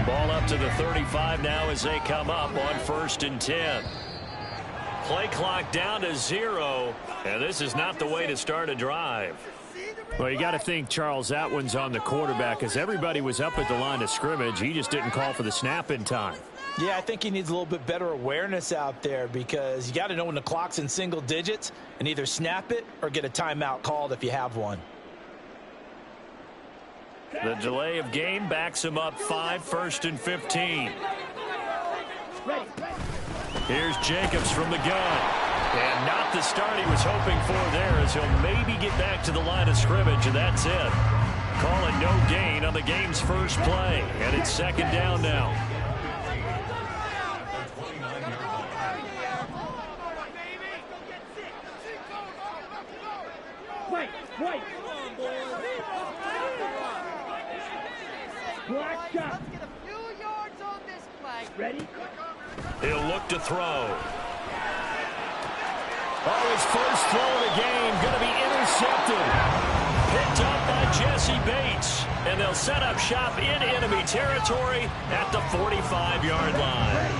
Ball up to the 35 now as they come up on 1st and 10. Play clock down to 0, and this is not the way to start a drive. Well, you got to think, Charles, that one's on the quarterback because everybody was up at the line of scrimmage. He just didn't call for the snap in time. Yeah, I think he needs a little bit better awareness out there because you got to know when the clock's in single digits and either snap it or get a timeout called if you have one. The delay of game backs him up 5, 1st and 15. Here's Jacobs from the gun. And not the start he was hoping for there as he'll maybe get back to the line of scrimmage, and that's it. Calling no gain on the game's first play, and it's 2nd down now. Wait. Black shot. Let's get a few yards on this play. Ready? He'll look to throw. Oh, his first throw of the game going to be intercepted. Picked up by Jesse Bates. And they'll set up shop in enemy territory at the 45-yard line.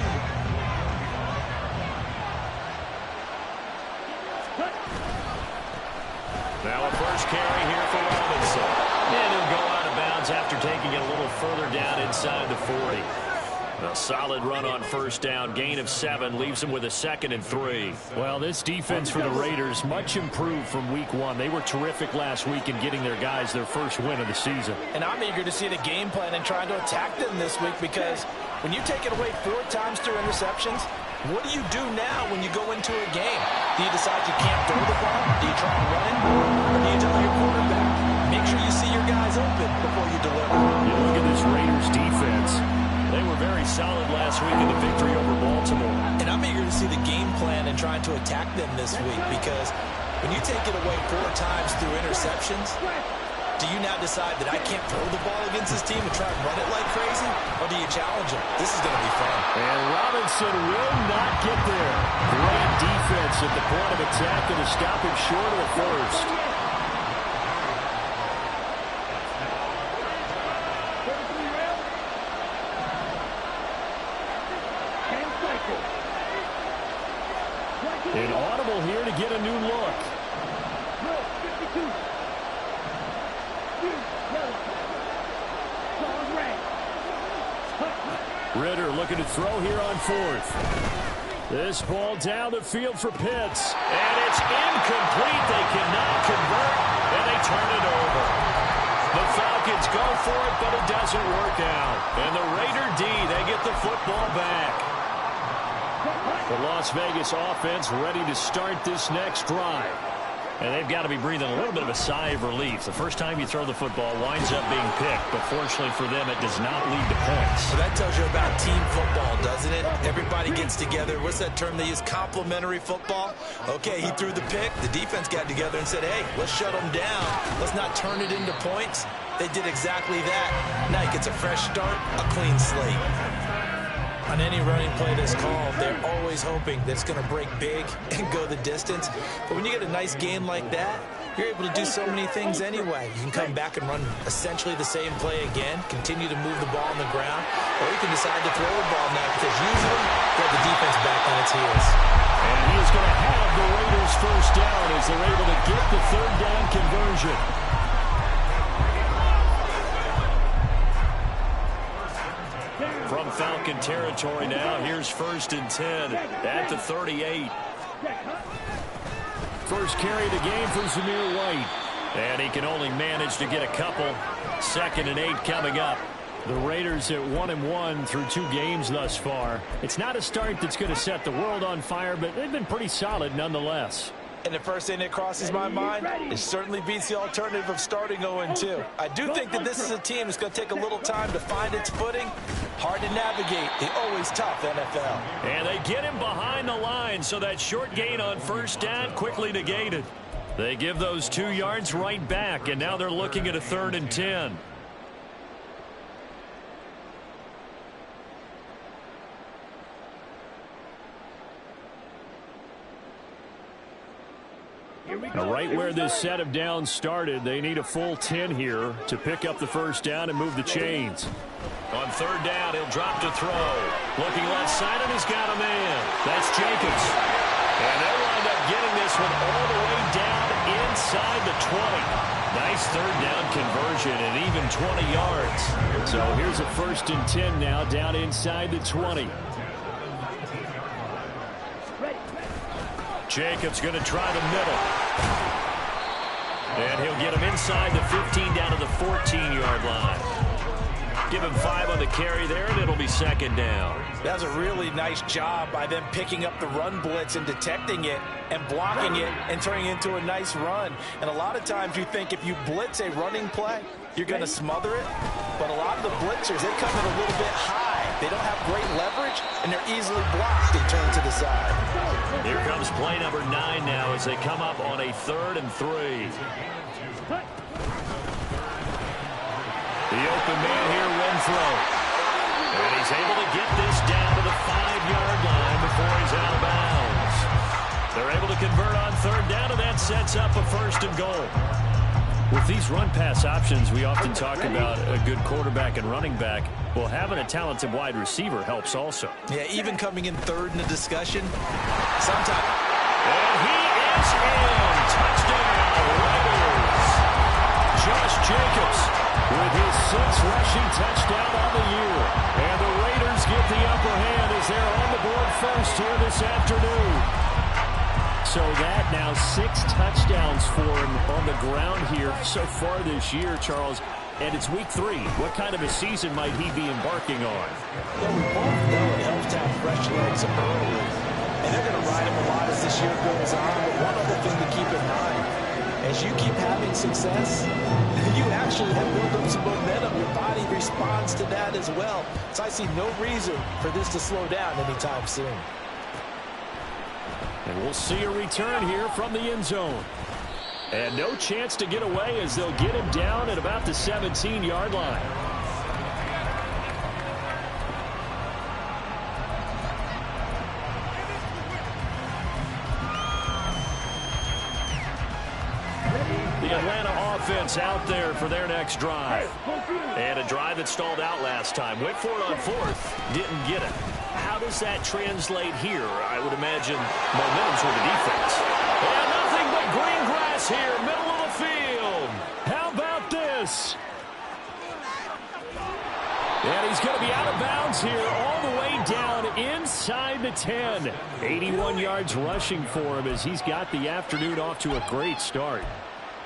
Now a first carry here for Robinson. And he'll go out of bounds after taking it a little further down inside the 40. A solid run on 1st down. Gain of 7 leaves him with a 2nd and 3. Well, this defense for the Raiders much improved from week 1. They were terrific last week in getting their guys their first win of the season. And I'm eager to see the game plan and trying to attack them this week because when you take it away 4 times through interceptions, what do you do now when you go into a game? Do you decide you can't throw the ball? Do you try to run it? Or do you tell your quarterback, make sure you see your guys open before you deliver? You look at this Raiders defense. They were very solid last week in the victory over Baltimore. And I'm eager to see the game plan and trying to attack them this week because when you take it away 4 times through interceptions, do you now decide that I can't throw the ball against this team and try and run it like crazy? Or do you challenge them? This is going to be fun. And Robinson will not get there. Great defense at the point of attack and to stop him short of the first. An audible here to get a new look. Ritter looking to throw here on 4th. This ball down the field for Pitts. And it's incomplete. They cannot convert, and they turn it over. The Falcons go for it, but it doesn't work out. And the Raider D, they get the football back. The Las Vegas offense ready to start this next drive. And they've got to be breathing a little bit of a sigh of relief. The first time you throw the football winds up being picked, but fortunately for them, it does not lead to points. So that tells you about team football, doesn't it? Everybody gets together. What's that term they use? Complementary football? Okay, he threw the pick. The defense got together and said, hey, let's shut them down. Let's not turn it into points. They did exactly that. Now he gets a fresh start, a clean slate. On any running play that's called, they're always hoping that it's going to break big and go the distance. But when you get a nice game like that, you're able to do so many things anyway. You can come back and run essentially the same play again, continue to move the ball on the ground, or you can decide to throw the ball now because usually you have the defense back on its heels. And he is going to have the Raiders first down as they're able to get the 3rd down conversion. From Falcon territory now, here's 1st and 10 at the 38. First carry of the game for Zamir White. And he can only manage to get a couple. 2nd and 8 coming up. The Raiders at 1-1 through 2 games thus far. It's not a start that's going to set the world on fire, but they've been pretty solid nonetheless. And the first thing that crosses my mind, it certainly beats the alternative of starting 0-2. I do think that this is a team that's going to take a little time to find its footing. Hard to navigate the always tough NFL. And they get him behind the line, so that short gain on 1st down quickly negated. They give those 2 yards right back, and now they're looking at a 3rd and 10. Now, right where this set of downs started, they need a full 10 here to pick up the first down and move the chains. On third down, he'll drop to throw. Looking left side, and he's got a man. That's Jacobs. And they'll wind up getting this one all the way down inside the 20. Nice third down conversion and even 20 yards. So here's a 1st and 10 now down inside the 20. Jacobs going to try the middle. And he'll get him inside the 15 down to the 14-yard line. Give him 5 on the carry there, and it'll be 2nd down. That was a really nice job by them picking up the run blitz and detecting it and blocking it and turning it into a nice run. And a lot of times you think if you blitz a running play, you're going to smother it. But a lot of the blitzers, they come in a little bit high. They don't have great leverage, and they're easily blocked and turned to the side. Here comes play number 9 now as they come up on a 3rd and 3. The open man here, Renfro. And he's able to get this down to the 5-yard line before he's out of bounds. They're able to convert on 3rd down, and that sets up a 1st and goal. With these run-pass options, we often talk about a good quarterback and running back. Well, having a talented wide receiver helps also. Yeah, even coming in 3rd in the discussion, sometimes. And he is in. Touchdown, Raiders. Josh Jacobs with his 6th rushing touchdown on the year. And the Raiders get the upper hand as they're on the board first here this afternoon. So that now 6 touchdowns for him on the ground here so far this year, Charles. And it's week 3. What kind of a season might he be embarking on? Well, we both know it helps to have fresh legs early. And they're going to ride him a lot as this year goes on. But one other thing to keep in mind, as you keep having success, you actually have built up some momentum. Your body responds to that as well. So I see no reason for this to slow down anytime soon. And we'll see a return here from the end zone. And no chance to get away as they'll get him down at about the 17-yard line. The Atlanta offense out there for their next drive. And a drive that stalled out last time. Went for it on 4th. Didn't get it. How does that translate here? I would imagine momentum's with the defense. And nothing but green grass here, middle of the field. How about this? And he's going to be out of bounds here all the way down inside the 10. 81 yards rushing for him as he's got the afternoon off to a great start.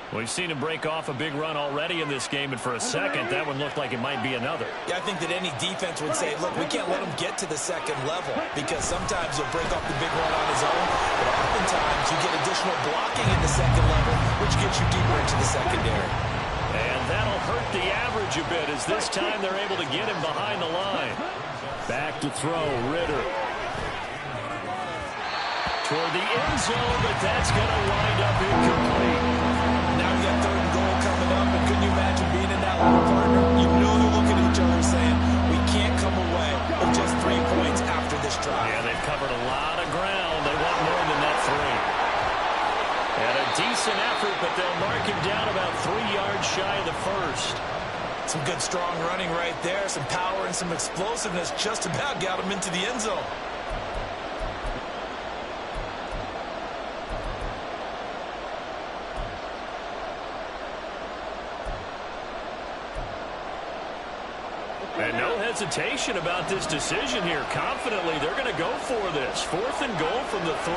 We've seen him break off a big run already in this game, and for a second, that one looked like it might be another. Yeah, I think that any defense would say, look, we can't let him get to the 2nd level because sometimes he'll break off the big run on his own, but oftentimes you get additional blocking in the 2nd level, which gets you deeper into the secondary. And that'll hurt the average a bit as this time they're able to get him behind the line. Back to throw, Riddell. Toward the end zone, but that's going to wind up incomplete. Now you got 3rd and goal coming up, and couldn't you imagine being in that line, partner? You know they're looking at each other saying, we can't come away with just 3 points after this drive. Yeah, they've covered a lot of ground. They want more than that 3. And a decent effort, but they'll mark him down about 3 yards shy of the 1st. Some good strong running right there, some power and some explosiveness just about got him into the end zone. And no hesitation about this decision here. Confidently, they're going to go for this. 4th and goal from the 3.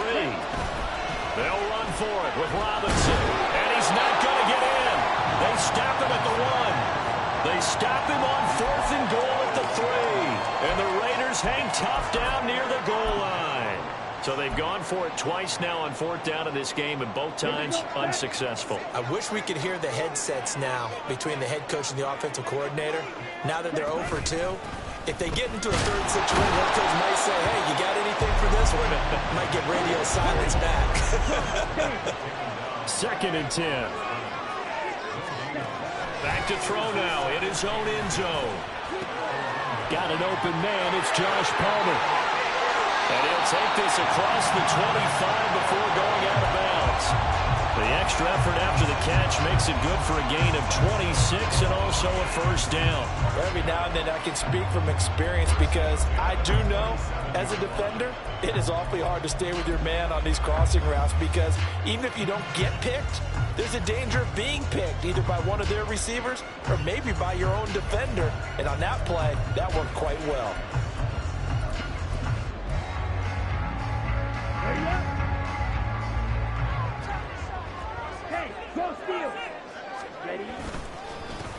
They'll run for it with Robinson. And he's not going to get in. They stop him at the 1. They stop him on 4th and goal at the 3. And the Raiders hang tough down near the goal line. So they've gone for it twice now on 4th down in this game, and both times unsuccessful. I wish we could hear the headsets now between the head coach and the offensive coordinator. Now that they're 0 for 2, if they get into a 3rd situation, head coach might say, hey, you got anything for this one? Might get radio silence back. 2nd and 10. Back to throw now in his own end zone. Got an open man. It's Josh Palmer. And he'll take this across the 25 before going out of bounds. extra effort after the catch makes it good for a gain of 26 and also a first down. Every now and then I can speak from experience because I do know as a defender it is awfully hard to stay with your man on these crossing routes because even if you don't get picked, there's a danger of being picked either by one of their receivers or maybe by your own defender. And on that play, that worked quite well.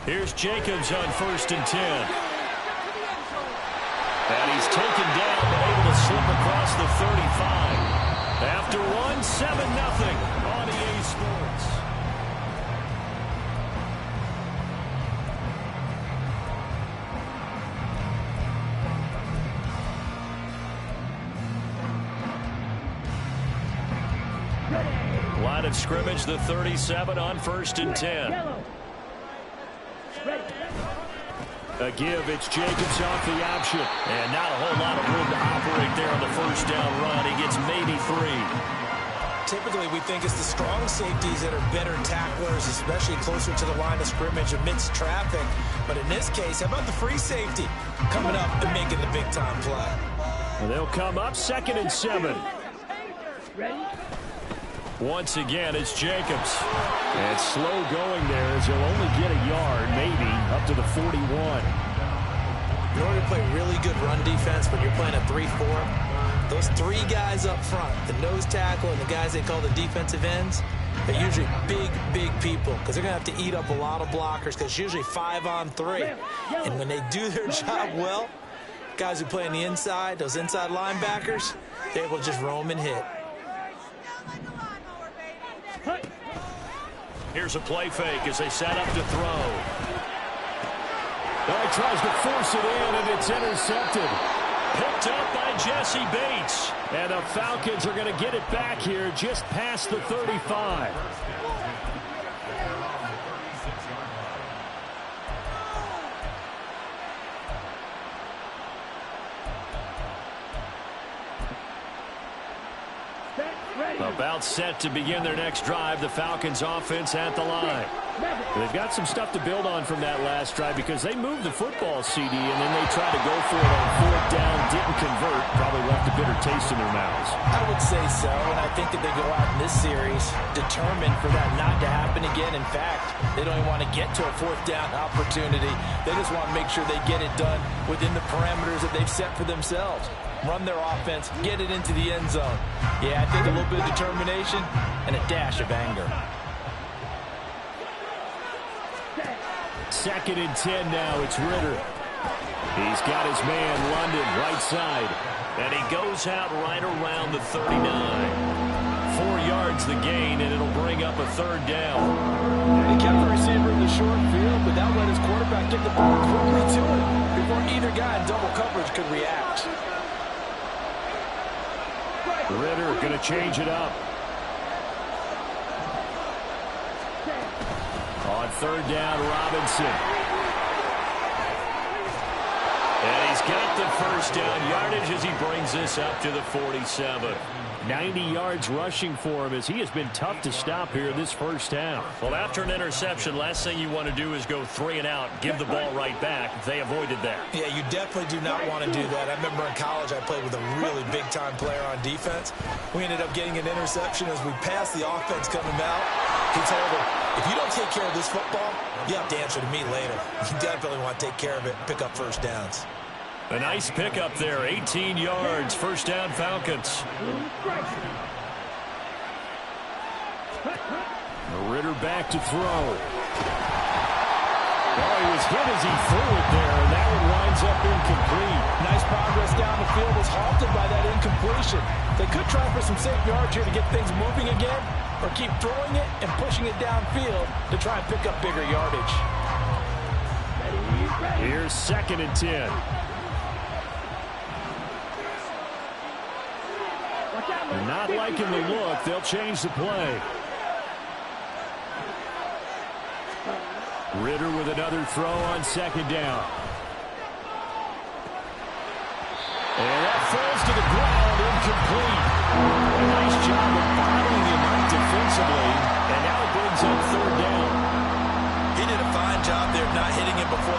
Here's Jacobs on 1st and 10. And he's taken down but able to slip across the 35. After one, 7-0 on EA Sports. Line of scrimmage, the 37 on 1st and 10. A give, it's Jacobs off the option. And not a whole lot of room to operate there on the first down run. He gets maybe 3. Typically, we think it's the strong safeties that are better tacklers, especially closer to the line of scrimmage amidst traffic. But in this case, how about the free safety coming up and making the big-time play? Well, they'll come up 2nd and 7. Once again, it's Jacobs. And slow going there as he'll only get a yard, maybe, up to the 41. In order to play really good run defense when you're playing a 3-4, those 3 guys up front, the nose tackle and the guys they call the defensive ends, they're usually big, big people because they're going to have to eat up a lot of blockers because it's usually 5-on-3. And when they do their job well, guys who play on the inside, those inside linebackers, they're able to just roam and hit. Here's a play fake as they set up to throw. He tries to force it in, and it's intercepted. Picked up by Jesse Bates. And the Falcons are going to get it back here just past the 35. About set to begin their next drive. The Falcons offense at the line. They've got some stuff to build on from that last drive because they moved the football, CD, and then they tried to go for it on 4th down, didn't convert, probably left a bitter taste in their mouths. I would say so, and I think that they go out in this series determined for that not to happen again. In fact, they don't even want to get to a 4th down opportunity. They just want to make sure they get it done within the parameters that they've set for themselves. Run their offense, get it into the end zone. Yeah, I think a little bit of determination and a dash of anger. 2nd and 10 now. It's Riddell. He's got his man, London, right side. And he goes out right around the 39. 4 yards the gain, and it'll bring up a 3rd down. He kept the receiver in the short field, but that let his quarterback get the ball quickly to him before either guy in double coverage could react. Riddell going to change it up. On 3rd down, Robinson. And he's got the first down yardage as he brings this up to the 47. 90 yards rushing for him as he has been tough to stop here this first half. Well, after an interception, last thing you want to do is go 3 and out, give the ball right back. They avoided that. Yeah, you definitely do not want to do that. I remember in college I played with a really big-time player on defense. We ended up getting an interception as we passed the offense coming out. He told him, if you don't take care of this football, you have to answer to me later. You definitely want to take care of it and pick up first downs. A nice pickup there, 18 yards, first down Falcons. Riddell back to throw. Oh, he was hit as he threw it there, and that one winds up incomplete. Nice progress down the field was halted by that incompletion. They could try for some safe yards here to get things moving again, or keep throwing it and pushing it downfield to try and pick up bigger yardage. Here's 2nd and 10. Not liking the look. They'll change the play. Riddell with another throw on 2nd down. And that falls to the ground, incomplete. A nice job of bottling him up defensively. And now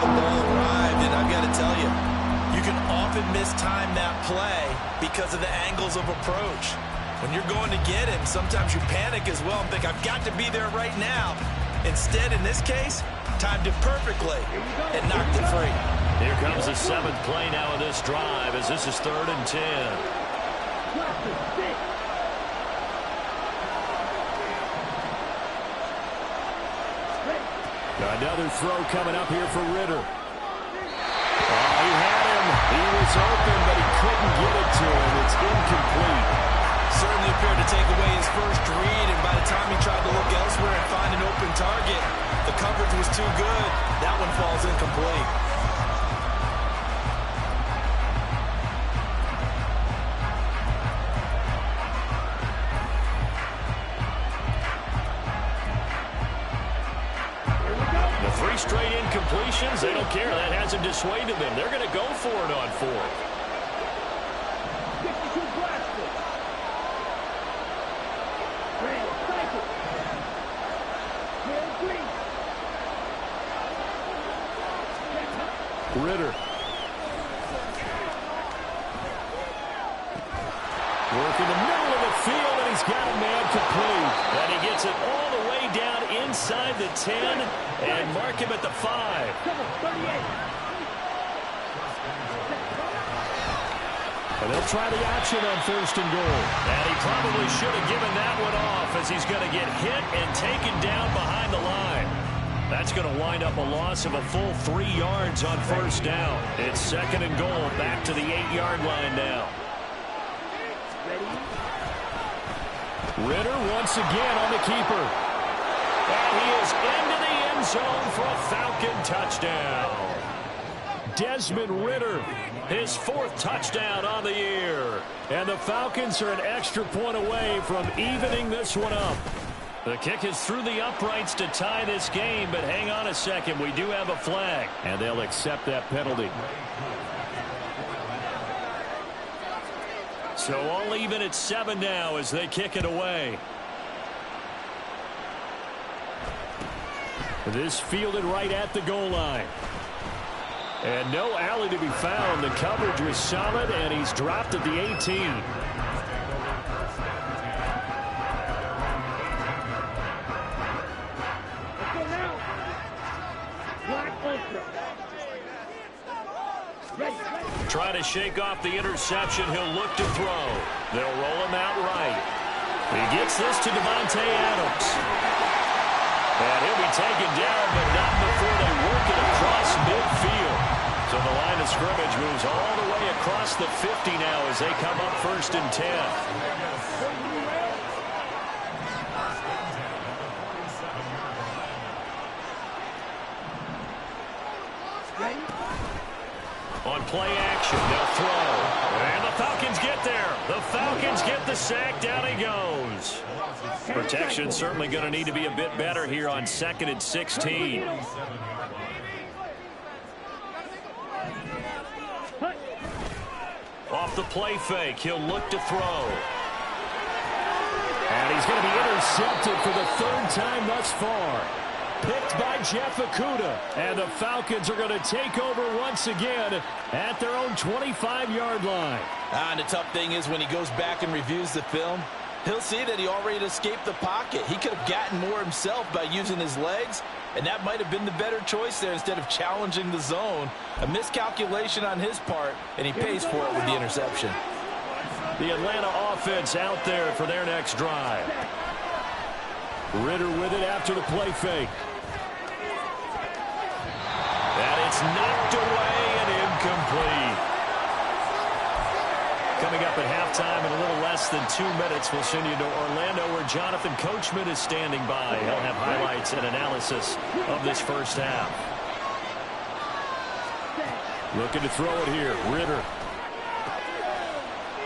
the ball arrived, and I've got to tell you, you can often mistime that play because of the angles of approach. When you're going to get him, sometimes you panic as well and think, I've got to be there right now. Instead, in this case, timed it perfectly and knocked it free. Here comes the 7th play now of this drive as this is 3rd and 10. Another throw coming up here for Riddell. Oh, he had him. He was open, but he couldn't get it to him. It's incomplete. Certainly appeared to take away his first read, and by the time he tried to look elsewhere and find an open target, the coverage was too good. That one falls incomplete. The 3 straight incompletions, they don't care. That hasn't dissuaded them. They're going to go for it on 4th. Riddell. Working the middle of the field, and he's got a man complete. And he gets it all the way down inside the 10 and mark him at the 5. And they'll try the option on 1st and goal. And he probably should have given that one off as he's going to get hit and taken down behind the line. That's going to wind up a loss of a full 3 yards on 1st down. It's 2nd and goal, back to the 8-yard line now. Riddell once again on the keeper. And he is into the end zone for a Falcon touchdown. Desmond Riddell, his 4th touchdown on the year. And the Falcons are an extra point away from evening this one up. The kick is through the uprights to tie this game, but hang on a second. We do have a flag. And they'll accept that penalty. So all even at 7 now as they kick it away. This fielded right at the goal line. And no alley to be found. The coverage was solid, and he's dropped at the 18. Trying to shake off the interception. He'll look to throw. They'll roll him out right. He gets this to Devontae Adams. And he'll be taken down, but not before they work it across midfield. So the line of scrimmage moves all the way across the 50 now as they come up 1st and 10. On play action, they'll throw. And the Falcons get there. The Falcons get the sack. Down he goes. Protection certainly going to need to be a bit better here on 2nd and 16. Off the play fake, he'll look to throw. And he's going to be intercepted for the 3rd time thus far. Picked by Jeff Okudah. And the Falcons are going to take over once again at their own 25-yard line. And the tough thing is when he goes back and reviews the film, he'll see that he already escaped the pocket. He could have gotten more himself by using his legs, and that might have been the better choice there instead of challenging the zone. A miscalculation on his part, and he pays for it with the interception. The Atlanta offense out there for their next drive. Riddell with it after the play fake. And it's knocked away and incomplete. Coming up at halftime in a little less than 2 minutes, we'll send you to Orlando where Jonathan Coachman is standing by. He'll have highlights and analysis of this first half. Looking to throw it here, Riddell.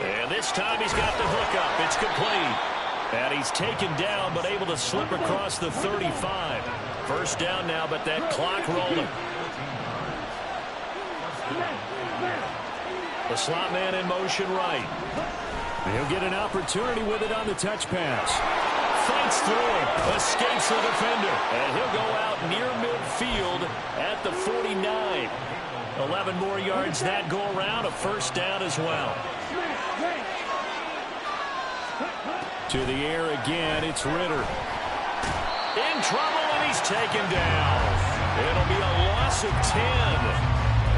And this time he's got the hook up. It's complete. And he's taken down but able to slip across the 35. First down now, but that clock rolling. The slot man in motion right. He'll get an opportunity with it on the touch pass. fights through him, escapes the defender, and he'll go out near midfield at the 49. 11 more yards that go around, a first down as well. To the air again, it's Ritter. In trouble, and he's taken down. It'll be a loss of 10,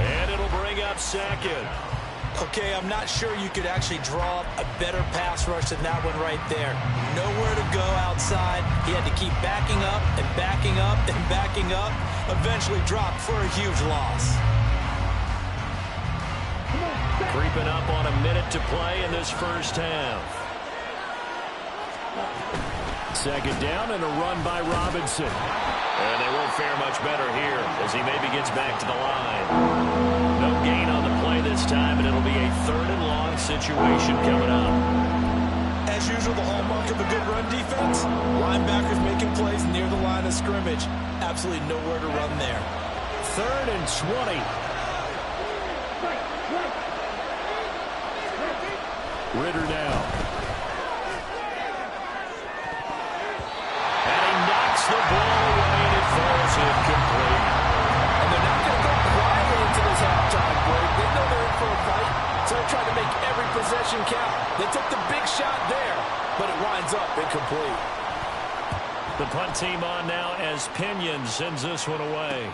and it'll bring up second. Okay, I'm not sure you could actually draw up a better pass rush than that one right there. Nowhere to go outside. He had to keep backing up and backing up and backing up. Eventually dropped for a huge loss. Creeping up on a minute to play in this first half. Second down and a run by Robinson. And they won't fare much better here as he maybe gets back to the line. No gain on the play this time, and it'll be a 3rd and long situation coming up. As usual, the hallmark of a good run defense, linebackers making plays near the line of scrimmage. Absolutely nowhere to run there. 3rd and 20. Ritter now. And he knocks the ball away, and it falls incomplete. And they're not going to go quietly into this halftime break. They know they're in for a fight, so they're trying to make every possession count. They took the big shot there, but it winds up incomplete. The punt team on now as Pinion sends this one away.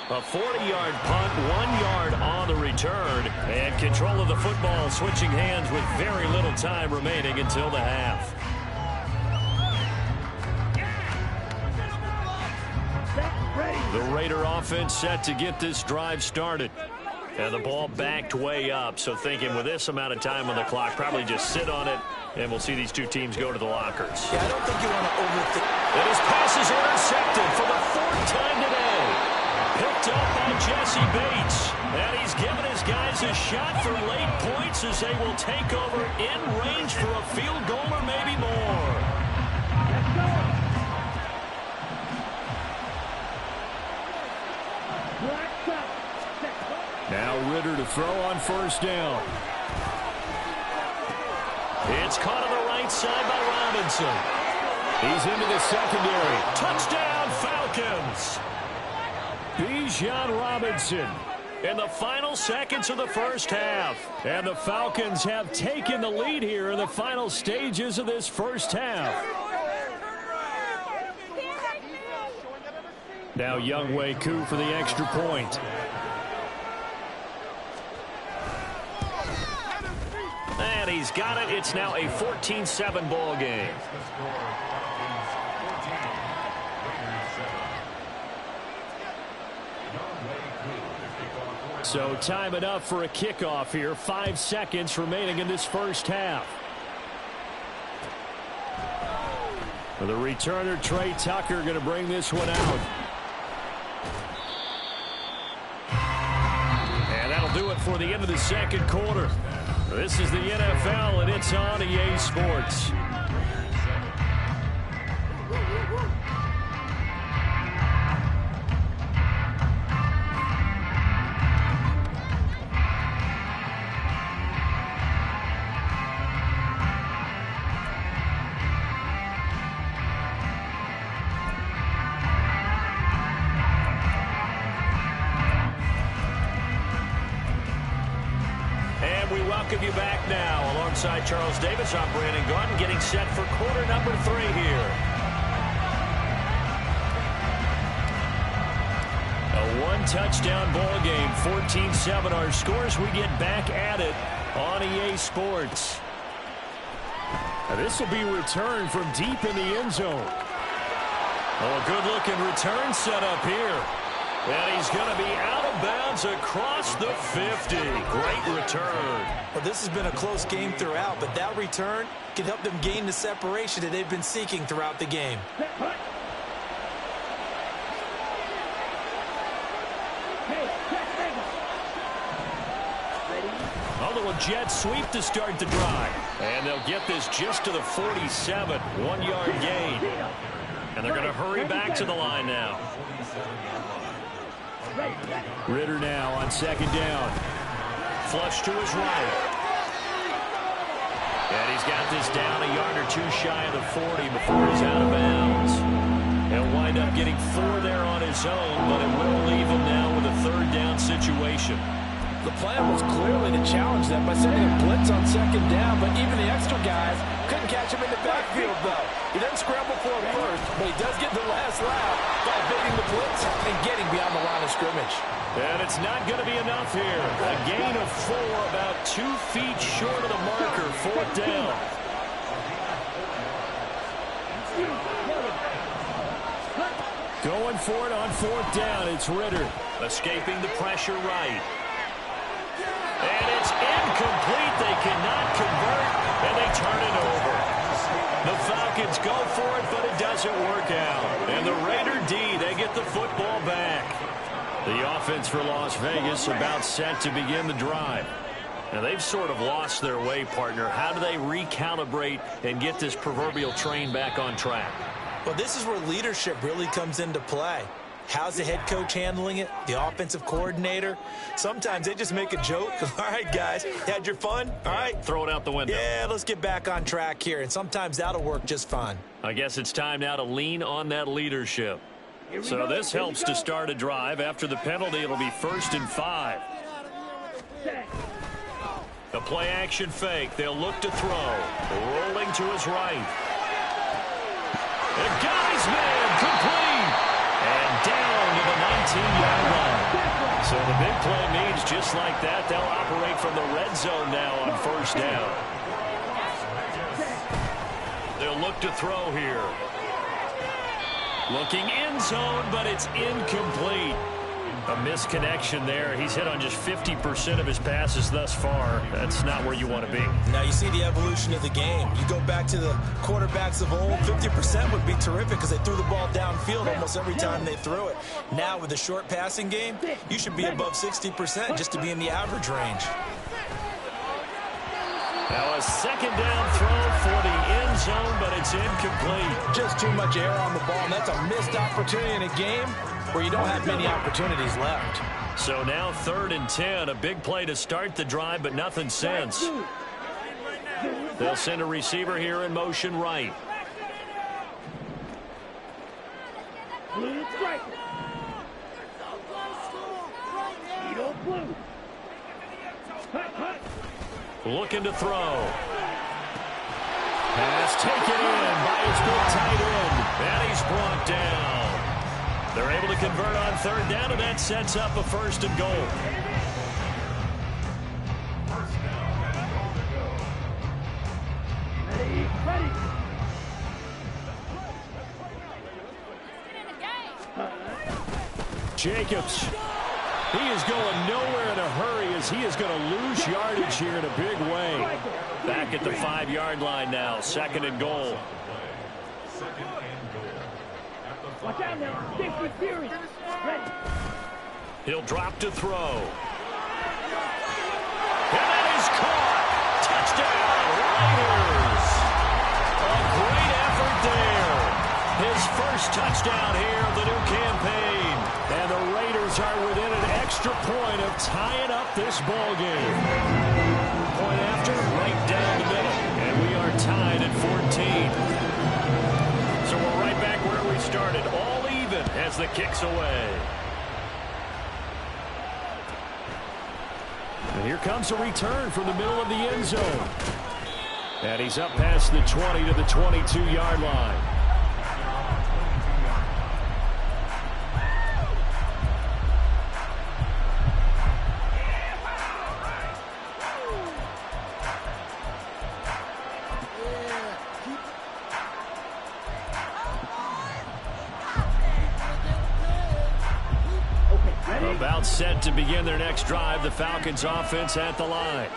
A 40-yard punt, 1 yard on the return, and control of the football switching hands with very little time remaining until the half. The Raider offense set to get this drive started. And the ball backed way up, so thinking with this amount of time on the clock, probably just sit on it, and we'll see these two teams go to the lockers. Yeah, I don't think you want to overthink. And his pass is intercepted for the 4th time today. Picked up by Jesse Bates. And he's given his guys a shot for late points as they will take over in range for a field goal or maybe more. Now Ritter to throw on first down. It's caught on the right side by Robinson. He's into the secondary. Touchdown, Falcons. Bijan Robinson in the final seconds of the first half. And the Falcons have taken the lead here in the final stages of this first half. Now Younghoe Koo for the extra point. And he's got it. It's now a 14-7 ball game. So time enough for a kickoff here. 5 seconds remaining in this first half. The returner, Trey Tucker, going to bring this one out. And that'll do it for the end of the second quarter. This is the NFL, and it's on EA Sports. Welcome you back now. Alongside Charles Davis, I'm Brandon Gaudin, getting set for quarter number 3 here. A 1-touchdown ball game, 14-7 our scores. We get back at it on EA Sports. Now this will be returned from deep in the end zone. Oh, a good-looking return set up here. And he's going to be out of bounds across the 50. Great return. Well, this has been a close game throughout, but that return can help them gain the separation that they've been seeking throughout the game. A little jet sweep to start the drive. And they'll get this just to the 47. 1-yard gain. And they're going to hurry back to the line now. Ritter now on second down. Flush to his right. And he's got this down a yard or two shy of the 40 before he's out of bounds. He'll wind up getting 4 there on his own, but it will leave him now with a third down situation. The plan was clearly to challenge them by sending a blitz on second down, but even the extra guys couldn't catch him in the backfield, though. He doesn't scramble for him first, but he does get the last lap by evading the blitz and getting beyond the line of scrimmage. And it's not going to be enough here. A gain of 4, about 2 feet short of the marker, 4th down. Going for it on 4th down, it's Riddell. Escaping the pressure right. And it's incomplete. They cannot convert, and they turn it over. The Falcons go for it, but it doesn't work out. And the Raider D, they get the football back. The offense for Las Vegas about set to begin the drive. Now, they've sort of lost their way, partner. How do they recalibrate and get this proverbial train back on track? Well, this is where leadership really comes into play. How's the head coach handling it? The offensive coordinator? Sometimes they just make a joke. All right, guys, had your fun? All right. Throw it out the window. Yeah, let's get back on track here. And sometimes that'll work just fine. I guess it's time now to lean on that leadership. So this helps to start a drive. After the penalty, it'll be 1st and 5. A play action fake. They'll look to throw. Rolling to his right. And got his man complete. And down to the 19-yard line. So the big play means just like that, they'll operate from the red zone now on 1st down. They'll look to throw here. Looking end zone, but it's incomplete. A misconnection there. He's hit on just 50% of his passes thus far. That's not where you want to be. Now you see the evolution of the game. You go back to the quarterbacks of old, 50% would be terrific because they threw the ball downfield almost every time they threw it. Now with the short passing game, you should be above 60% just to be in the average range. Now a 2nd down throw for the end zone, but it's incomplete. Just too much air on the ball, and that's a missed opportunity in a game where you don't have many opportunities left. So now 3rd and 10, a big play to start the drive, but nothing since. They'll send a receiver here in motion right. Looking to throw. Pass taken in by his good tight end, and he's brought down. They're able to convert on 3rd down, and that sets up a 1st and goal. Jacobs. He is going nowhere in a hurry as he is going to lose yardage here in a big way. Back at the 5-yard line now, 2nd and goal. Watch out now. Safety series. Ready. He'll drop to throw. And that is caught. Touchdown, Raiders. A great effort there. His first touchdown here of the new campaign. And the Raiders are within an extra point of tying up this ball game. Point after, right down the middle. And we are tied at 14. So we're right back where we started, all even as the kick's away. And here comes a return from the middle of the end zone. And he's up past the 20 to the 22-yard line. About set to begin their next drive. The Falcons offense at the line.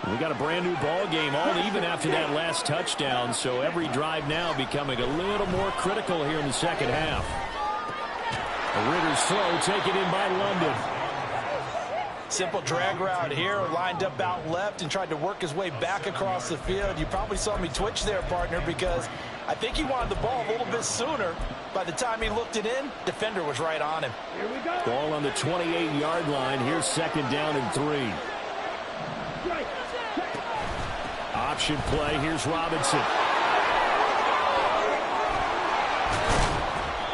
We got a brand new ball game, all even after that last touchdown. So every drive now becoming a little more critical here in the second half. A Ritter's throw taken in by London. Simple drag route here, lined up out left and tried to work his way back across the field. You probably saw me twitch there, partner, because I think he wanted the ball a little bit sooner. By the time he looked it in, defender was right on him. Here we go. Ball on the 28-yard line. Here's 2nd down and 3. option play. Here's Robinson.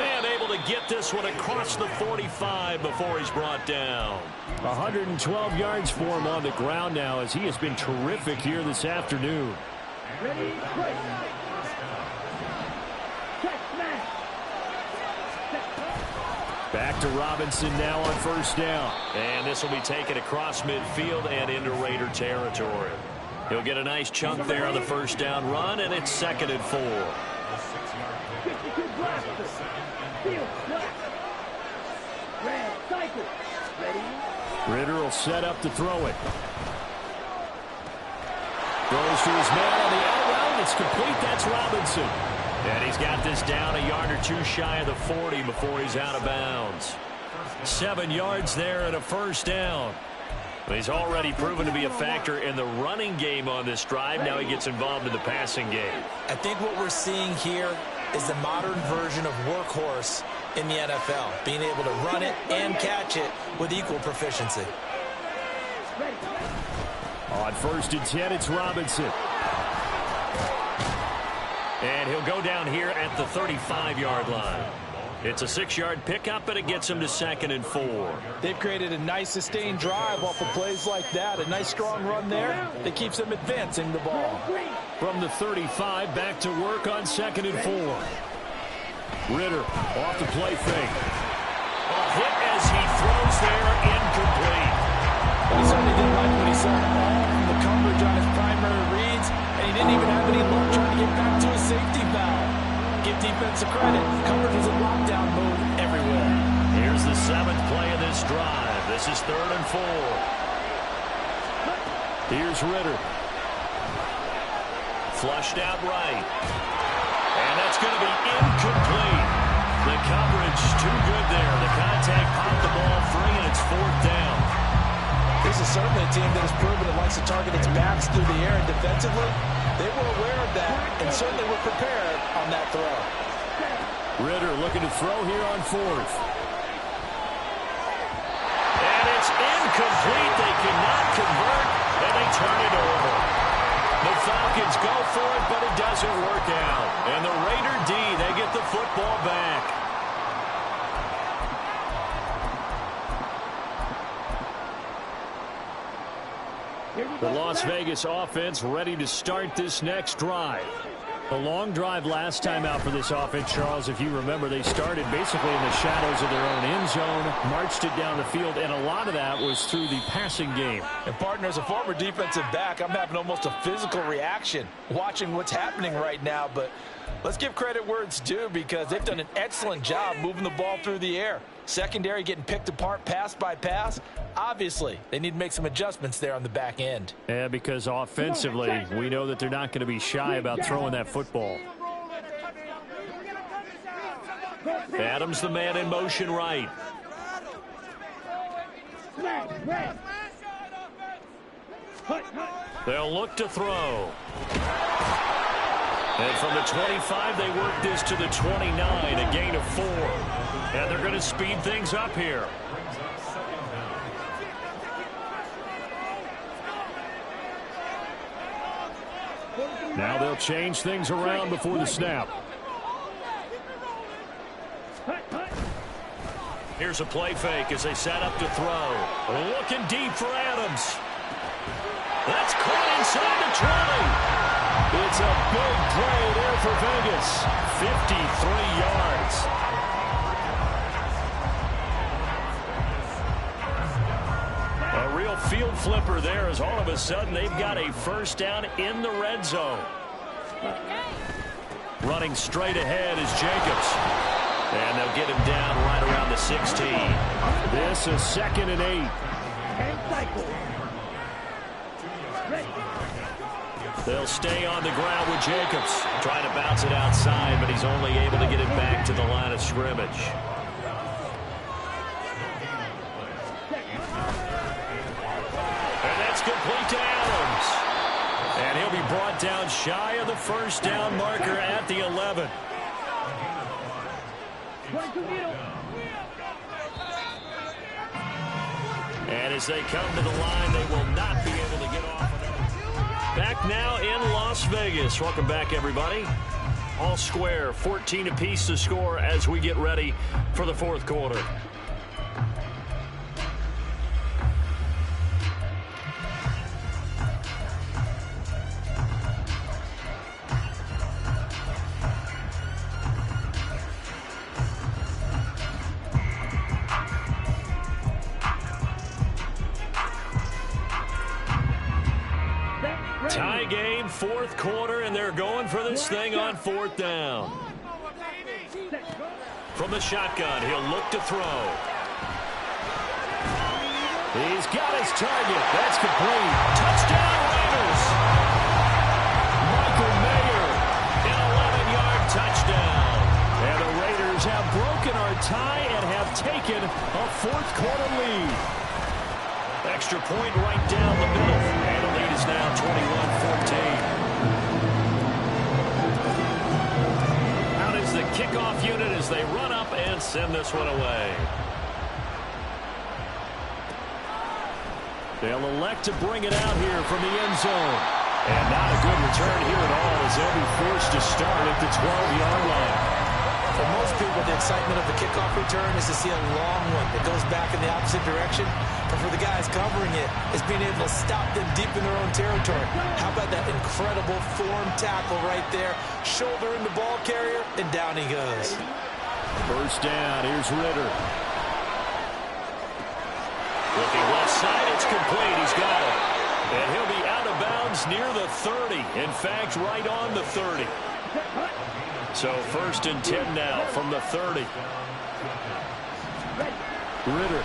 And able to get this one across the 45 before he's brought down. 112 yards for him on the ground now as he has been terrific here this afternoon. Ready, break. Check, smash. Back to Robinson now on first down. And this will be taken across midfield and into Raider territory. He'll get a nice chunk there on the first down run, and it's 2nd and 4. 52 blaster. Field flat. Red cycle. Ready. Riddell will set up to throw it. Throws to his man on the out route. It's complete. That's Robinson. And he's got this down a yard or two shy of the 40 before he's out of bounds. 7 yards there and a first down. He's already proven to be a factor in the running game on this drive. Now he gets involved in the passing game. I think what we're seeing here is the modern version of workhorse in the NFL, being able to run it and catch it with equal proficiency. On 1st and 10, it's Robinson. And he'll go down here at the 35-yard line. It's a 6-yard pickup, and it gets him to 2nd and 4. They've created a nice sustained drive off of plays like that. A nice strong run there that keeps them advancing the ball. From the 35, back to work on 2nd and 4. Riddell off the play fake. A hit as he throws there, incomplete. He certainly didn't like what he saw all from the coverage on his primary reads, and he didn't even have any luck trying to get back to his safety valve. Give defensive credit. Coverage was a lockdown move everywhere. Here's the 7th play of this drive. This is 3rd and 4. Here's Riddell. Flushed out right. And that's going to be incomplete. The coverage too good there. The contact popped the ball free, and it's 4th down. This is certainly a team that has proven it likes to target its backs through the air, and defensively, they were aware of that and certainly were prepared on that throw. Riddell looking to throw here on 4th. And it's incomplete. They cannot convert, and they turn it over. The Falcons go for it, but it doesn't work out. And the Raider D, they get the football back. The Las Vegas offense ready to start this next drive. A long drive last time out for this offense, Charles. If you remember, they started basically in the shadows of their own end zone, marched it down the field, and a lot of that was through the passing game. And, partner, as a former defensive back, I'm having almost a physical reaction watching what's happening right now. But let's give credit where it's due because they've done an excellent job moving the ball through the air. Secondary getting picked apart pass by pass. Obviously, they need to make some adjustments there on the back end. Yeah, because offensively, we know that they're not going to be shy about throwing that football. Adams, the man in motion right. They'll look to throw. And from the 25, they work this to the 29, a gain of 4. And they're going to speed things up here. Now they'll change things around before the snap. Here's a play fake as they set up to throw. Looking deep for Adams. That's caught inside the 20. It's a big play there for Vegas. 53 yards. A real field flipper there as all of a sudden they've got a first down in the red zone. Running straight ahead is Jacobs. And they'll get him down right around the 16. This is 2nd and 8. They'll stay on the ground with Jacobs. Trying to bounce it outside, but he's only able to get it back to the line of scrimmage. And that's complete to Adams. And he'll be brought down shy of the first down marker at the 11. And as they come to the line, they will not be able to get off another. Back now in Las Vegas. Welcome back, everybody. All square, 14 apiece to score as we get ready for the fourth quarter. Tie game, fourth quarter, and they're going for this thing on fourth down. From the shotgun, he'll look to throw. He's got his target. That's complete. Touchdown, Raiders. Michael Mayer, an 11-yard touchdown. And the Raiders have broken our tie and have taken a fourth quarter lead. Extra point right down the middle. And the lead is now 21-14. Out is the kickoff unit as they run up and send this one away. They'll elect to bring it out here from the end zone. And not a good return here at all as they'll be forced to start at the 12-yard line. For most people, the excitement of the kickoff return is to see a long one that goes back in the opposite direction. But for the guys covering it, it's being able to stop them deep in their own territory. How about that incredible form tackle right there? Shoulder in the ball carrier, and down he goes. First down, here's Riddell. Looking left side, it's complete. He's got it. And he'll be out of bounds near the 30. In fact, right on the 30. So first and 10 now from the 30. Riddell.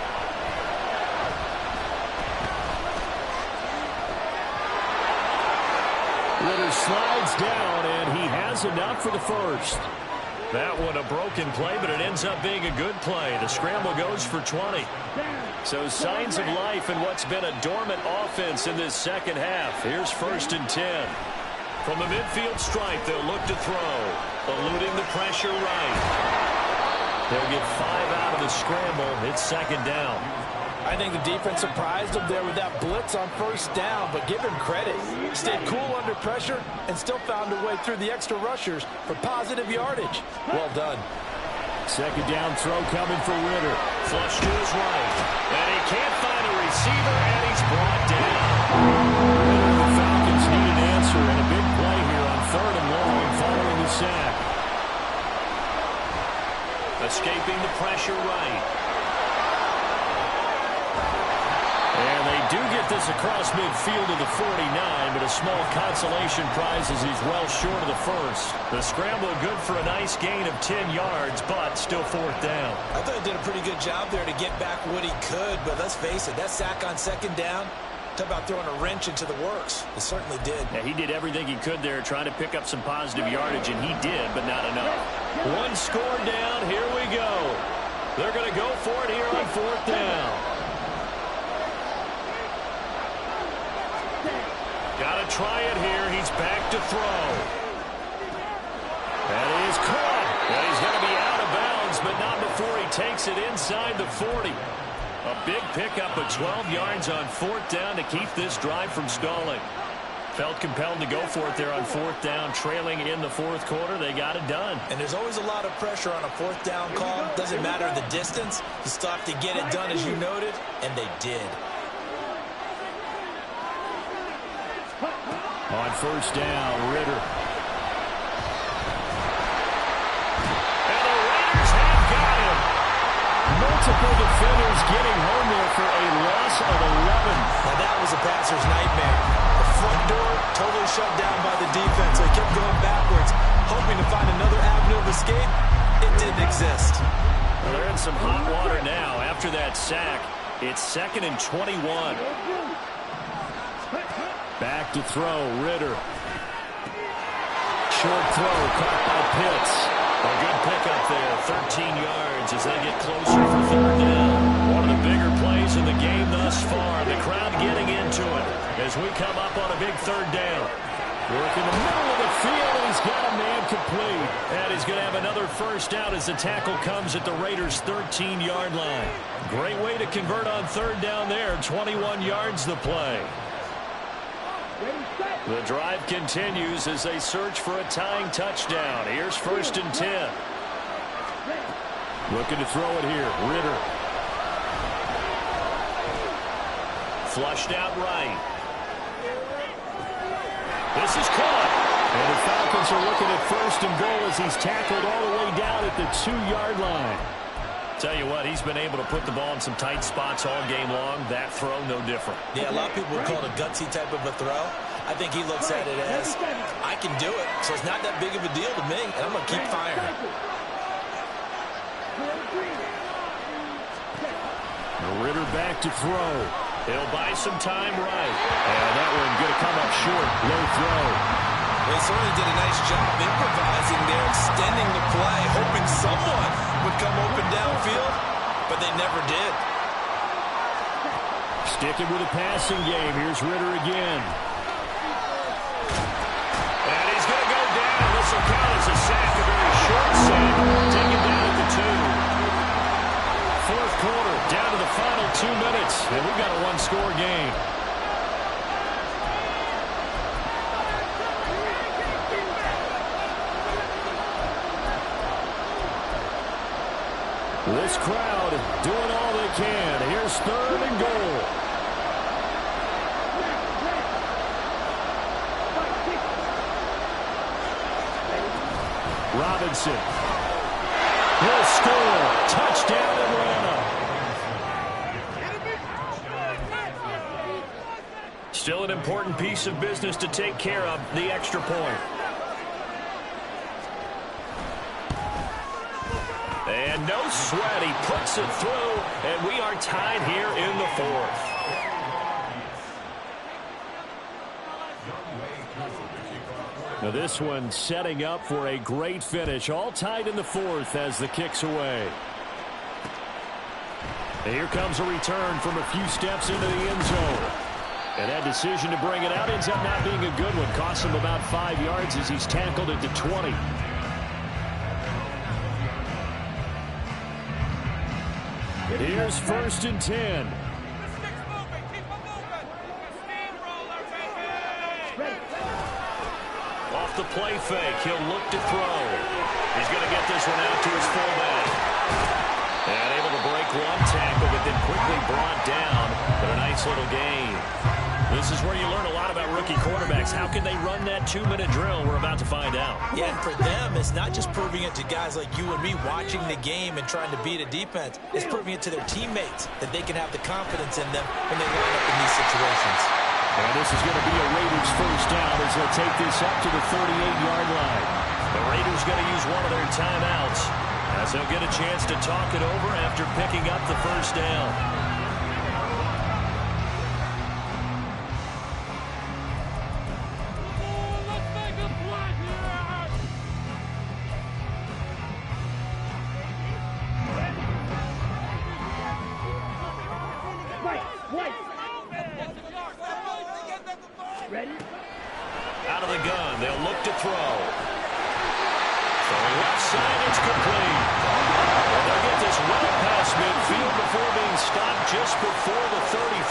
Riddell slides down, and he has enough for the first. That one a broken play, but it ends up being a good play. The scramble goes for 20. So signs of life in what's been a dormant offense in this second half. Here's first and 10. From the midfield stripe, they'll look to throw. Eluding the pressure right. They'll get 5 out of the scramble. It's second down. I think the defense surprised him there with that blitz on first down, but give him credit. Stayed cool under pressure and still found a way through the extra rushers for positive yardage. Well done. Second down throw coming for Riddell. Flush to his right. And he can't find a receiver, and he's brought down. The Falcons need an answer, and a big play here on third and long following the sack. Escaping the pressure right. And they do get this across midfield to the 49, but a small consolation prize as he's well short of the first. The scramble good for a nice gain of 10 yards, but still fourth down. I thought he did a pretty good job there to get back what he could, but let's face it, that sack on second down, talk about throwing a wrench into the works. It certainly did. Yeah, he did everything he could there trying to pick up some positive yardage, and he did, but not enough. One score down, here we go. They're going to go for it here on fourth down. Got to try it here. He's back to throw. And he is caught. And he's going to be out of bounds, but not before he takes it inside the 40. A big pickup of 12 yards on fourth down to keep this drive from stalling. Felt compelled to go for it there on fourth down, trailing in the fourth quarter. They got it done. And there's always a lot of pressure on a fourth down call. Doesn't matter the distance. You still have to get it done, as you noted, and they did. On first down, Riddell. And the Raiders have got him. Multiple defenders getting home there for a loss of 11. Now that was a passer's nightmare. The front door totally shut down by the defense. They kept going backwards, hoping to find another avenue of escape. It didn't exist. Well, they're in some hot water now. After that sack, it's second and 21. Back to throw, Riddell. Short throw, caught by Pitts. A good pickup there, 13 yards as they get closer for third down. One of the bigger plays in the game thus far. The crowd getting into it as we come up on a big third down. Work in the middle of the field, and he's got a man complete. And he's going to have another first down as the tackle comes at the Raiders' 13-yard line. Great way to convert on third down there, 21 yards the play. The drive continues as they search for a tying touchdown. Here's 1st and 10. Looking to throw it here. Riddell. Flushed out right. This is caught. And the Falcons are looking at 1st and goal as he's tackled all the way down at the 2-yard line. Tell you what, he's been able to put the ball in some tight spots all game long. That throw, no different. Yeah, a lot of people would call it a gutsy type of a throw. I think he looks at it as, I can do it, so it's not that big of a deal to me, and I'm going to keep firing. Riddell back to throw. He'll buy some time right. And that one going to come up short. Low throw. They certainly did a nice job improvising there, extending the play, hoping someone would come open downfield, but they never did. Sticking with a passing game. Here's Riddell again. And he's going to go down. This will count as a sack, a very short sack. Take him down at the 2. 4th quarter, down to the final 2 minutes, and we've got a one-score game. This crowd doing all they can. Here's 3rd and goal. Robinson will score. Touchdown, Atlanta. Still an important piece of business to take care of, the extra point. And no sweat, he puts it through, and we are tied here in the 4th. Now this one setting up for a great finish, all tied in the 4th as the kick's away. And here comes a return from a few steps into the end zone. And that decision to bring it out ends up not being a good one. Costs him about 5 yards as he's tackled at the 20. And here's 1st and 10. Off the play fake, he'll look to throw. He's going to get this one out to his fullback. And able to break one tackle, but then quickly brought down. But a nice little gain. This is where you learn a lot about rookie quarterbacks. How can they run that 2-minute drill? We're about to find out. Yeah, and for them, it's not just proving it to guys like you and me watching the game and trying to beat a defense. It's proving it to their teammates that they can have the confidence in them when they line up in these situations. And this is going to be a Raiders 1st down as they'll take this up to the 38-yard line. The Raiders going to use one of their timeouts as they'll get a chance to talk it over after picking up the 1st down. Out of the gun, they'll look to throw. From left side, it's complete. And they'll get this well past midfield before being stopped just before the 35.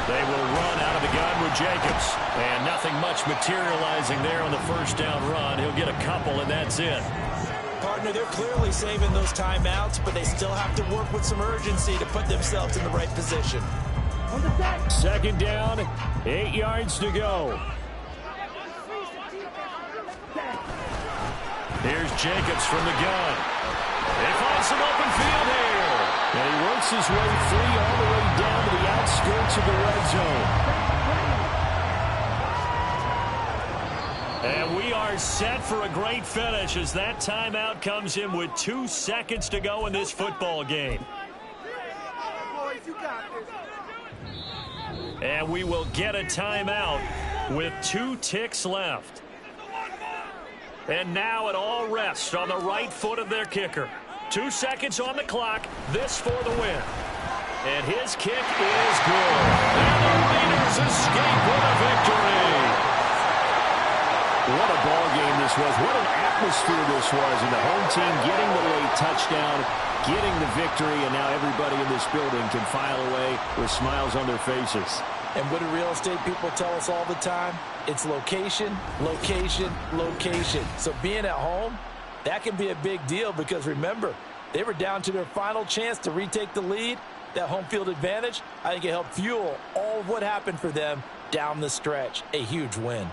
They will run out of the gun with Jacobs. And nothing much materializing there on the 1st down run. He'll get a couple, and that's it. Partner, they're clearly saving those timeouts, but they still have to work with some urgency to put themselves in the right position. 2nd down, 8 yards to go. Here's Jacobs from the gun. They find some open field here. And he works his way free all the way down to the outskirts of the red zone. And we are set for a great finish as that timeout comes in with 2 seconds to go in this football game. And we will get a timeout with 2 ticks left. And now it all rests on the right foot of their kicker. 2 seconds on the clock. This for the win. And his kick is good. And the Raiders escape with a victory. What a ball game this was. What an atmosphere this was. And the home team getting the late touchdown, getting the victory, and now everybody in this building can file away with smiles on their faces. And what do real estate people tell us all the time? It's location, location, location. So being at home, that can be a big deal because, remember, they were down to their final chance to retake the lead. That home field advantage, I think it helped fuel all of what happened for them down the stretch. A huge win.